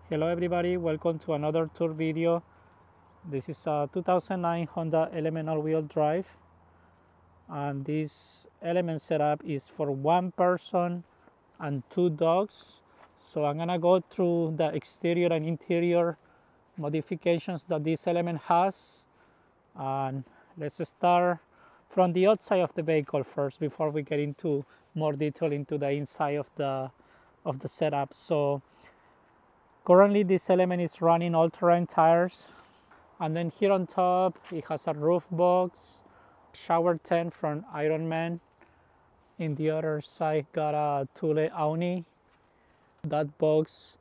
Hello everybody, welcome to another tour video. This is a 2009 Honda Element all-wheel drive, and this Element setup is for one person and two dogs. So I'm gonna go through the exterior and interior modifications that this Element has, and let's start from the outside of the vehicle first before we get into more detail into the inside of the setup. So currently this Element is running all-terrain tires, and then here on top it has a roof box, shower tent from Iron Man. In the other side got a Thule awning. That box,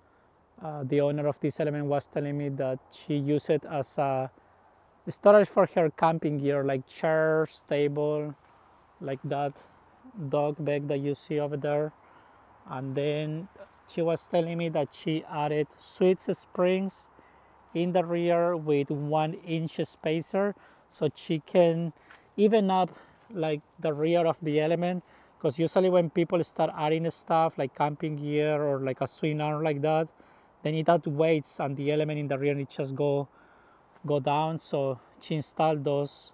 the owner of this Element was telling me that she used it as a storage for her camping gear, like chairs, table, like that dog bag that you see over there. And then she was telling me that she added switch springs in the rear with 1 inch spacer, so she can even up like the rear of the Element, because usually when people start adding stuff like camping gear or like a swing arm like that, then it add weights and the Element in the rear it just go down. So she installed those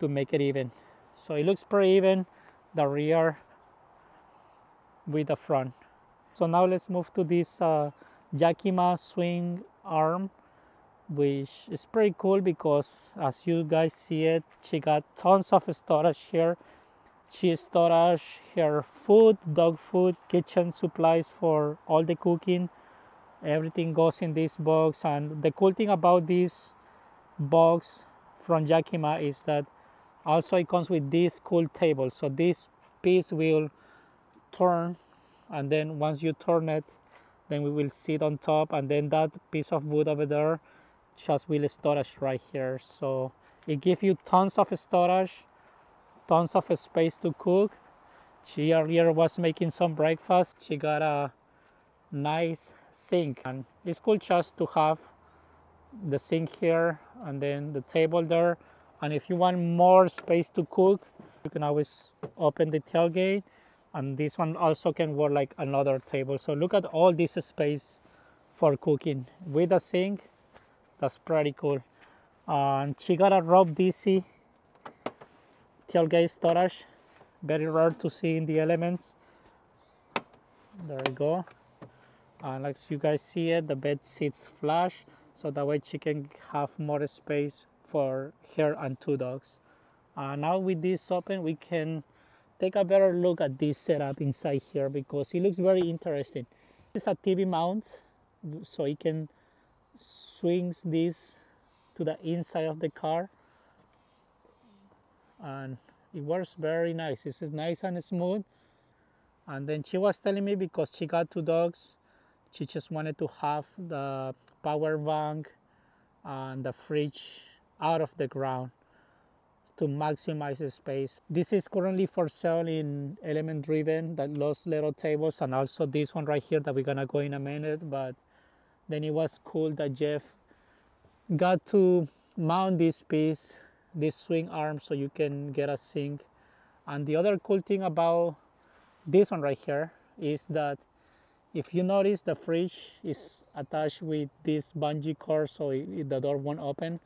to make it even, so it looks pretty even, the rear with the front. So now let's move to this Yakima swing arm, which is pretty cool because as you guys see it, she got tons of storage here. She storage her food, dog food, kitchen supplies for all the cooking. Everything goes in this box, and the cool thing about this box from Yakima is that also it comes with this cool table. So this piece will turn, and then once you turn it, then we will sit on top, and then that piece of wood over there just will storage right here. So it gives you tons of storage, tons of space to cook. She earlier was making some breakfast. She got a nice sink, and it's cool just to have the sink here and then the table there. And if you want more space to cook, you can always open the tailgate, and this one also can work like another table. So look at all this space for cooking with a sink. That's pretty cool. And she got a Rob Dezzy tailgate storage, very rare to see in the Elements. There we go. And as you guys see it, the bed sits flush, so that way she can have more space for her and two dogs. Now with this open, we can take a better look at this setup inside here because it looks very interesting. It's a TV mount, so it can swing this to the inside of the car, and it works very nice. This is nice and smooth. And then she was telling me because she got two dogs, she just wanted to have the power bank and the fridge out of the ground to maximize the space. This is currently for sale in Element Driven, that those little tables, and also this one right here that we're gonna go in a minute. But then it was cool that Jeff got to mount this piece, this swing arm, so you can get a sink. And the other cool thing about this one right here is that if you notice, the fridge is attached with this bungee cord, so the door won't open.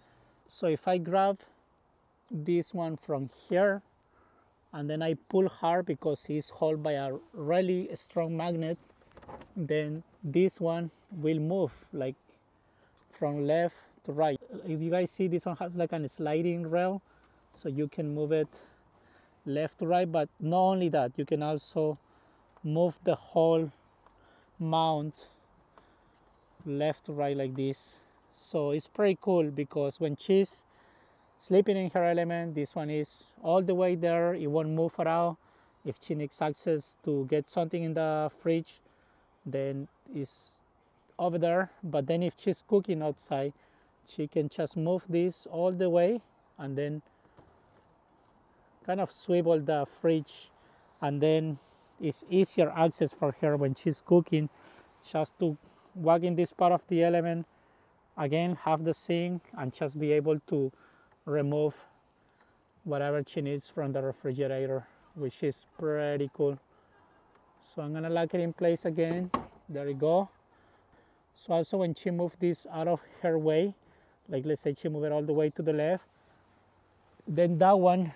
So if I grab this one from here and then I pull hard because it's held by a really strong magnet, then this one will move like from left to right. If you guys see, this one has like a sliding rail, so you can move it left to right. But not only that, you can also move the whole mount left to right like this. So it's pretty cool because when she's sleeping in her Element, this one is all the way there, it won't move around. If she needs access to get something in the fridge, then it's over there. But then if she's cooking outside, she can just move this all the way and then kind of swivel the fridge, and then it's easier access for her when she's cooking, just to walk in this part of the Element, again have the sink, and just be able to remove whatever she needs from the refrigerator, which is pretty cool. So I'm gonna lock it in place again. There we go. So also when she moved this out of her way, like let's say she moved it all the way to the left, then that one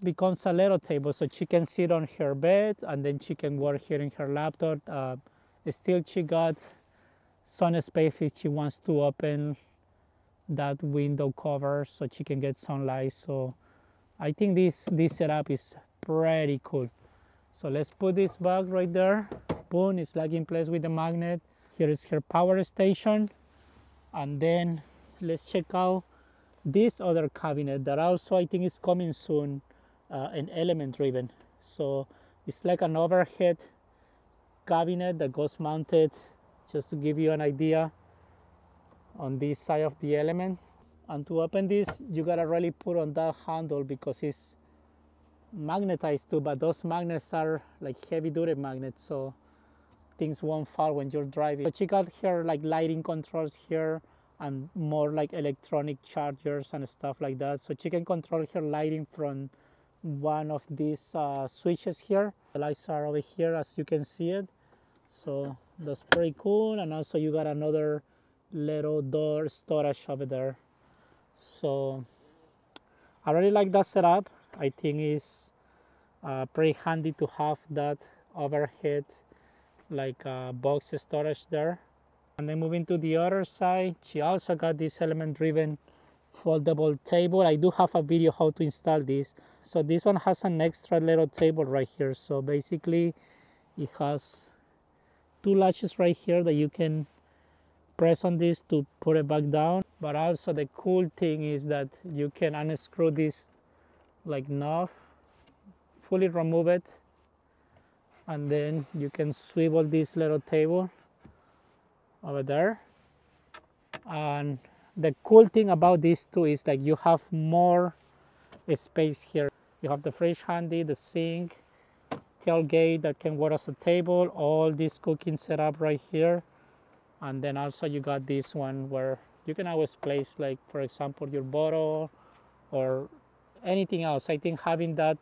becomes a little table, so she can sit on her bed and then she can work here in her laptop. Still she got some space if she wants to open that window cover so she can get sunlight. So I think this setup is pretty cool. So let's put this back right there. Boom, it's like in place with the magnet. Here is her power station. And then let's check out this other cabinet that also I think is coming soon, an element driven. So it's like an overhead cabinet that goes mounted, just to give you an idea, on this side of the element. And to open this, you gotta really put on that handle because it's magnetized too, but those magnets are like heavy duty magnets, so things won't fall when you're driving. But she got here like lighting controls here and more like electronic chargers and stuff like that, so she can control her lighting from one of these switches here. The lights are over here as you can see it, so that's pretty cool. And also you got another little door storage over there. So I really like that setup. I think it's pretty handy to have that overhead like box storage there. And then moving to the other side, she also got this element driven foldable table. I do have a video how to install this. So this one has an extra little table right here. So basically it has two latches right here that you can press on this to put it back down. But also the cool thing is that you can unscrew this like knob, fully remove it, and then you can swivel this little table over there. And the cool thing about this too is that you have more space here. You have the fridge handy, the sink, tailgate that can work as a table, all this cooking setup right here. And then also you got this one where you can always place, like for example, your bottle or anything else. I think having that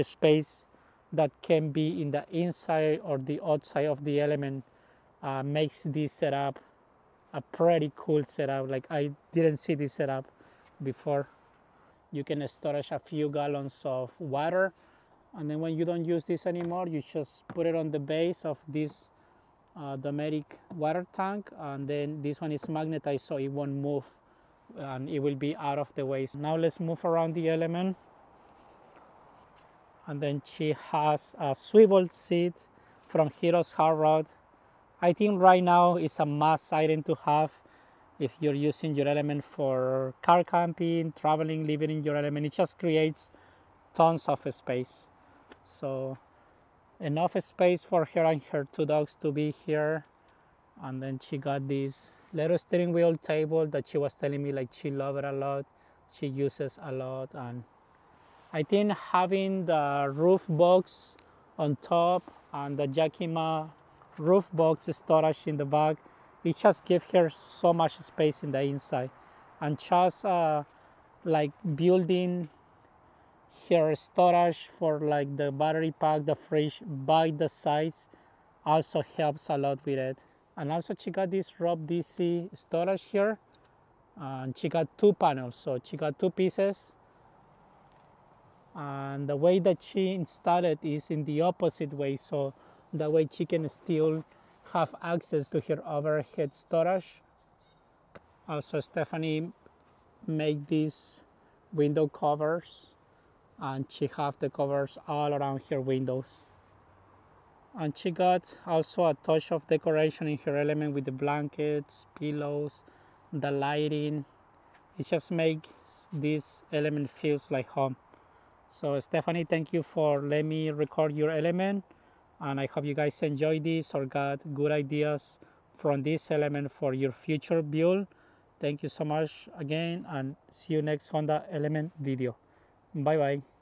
space that can be in the inside or the outside of the element makes this setup a pretty cool setup. Like I didn't see this setup before. You can storage a few gallons of water, and then when you don't use this anymore, you just put it on the base of this Dometic water tank, and then this one is magnetized so it won't move and it will be out of the way. So now let's move around the element. And then she has a swivel seat from Heroes Hard Rod. I think right now it's a must item to have if you're using your element for car camping, traveling, living in your element. It just creates tons of space. So enough space for her and her two dogs to be here. And then she got this little steering wheel table that she was telling me like she loves it a lot, she uses a lot. And I think having the roof box on top and the Yakima roof box storage in the back, it just gives her so much space in the inside. And just like building her storage for like the battery pack, the fridge by the sides also helps a lot with it. And also she got this Rob Dezzy storage here, and she got two panels, so she got two pieces. And the way that she installed it is in the opposite way, so that way she can still have access to her overhead storage. Also Stephanie made these window covers, and she have the covers all around her windows. And she got also a touch of decoration in her element with the blankets, pillows, the lighting. It just makes this element feels like home. So Stephanie, thank you for letting me record your element, and I hope you guys enjoy this or got good ideas from this element for your future build. Thank you so much again, and see you next Honda element video. Bye bye.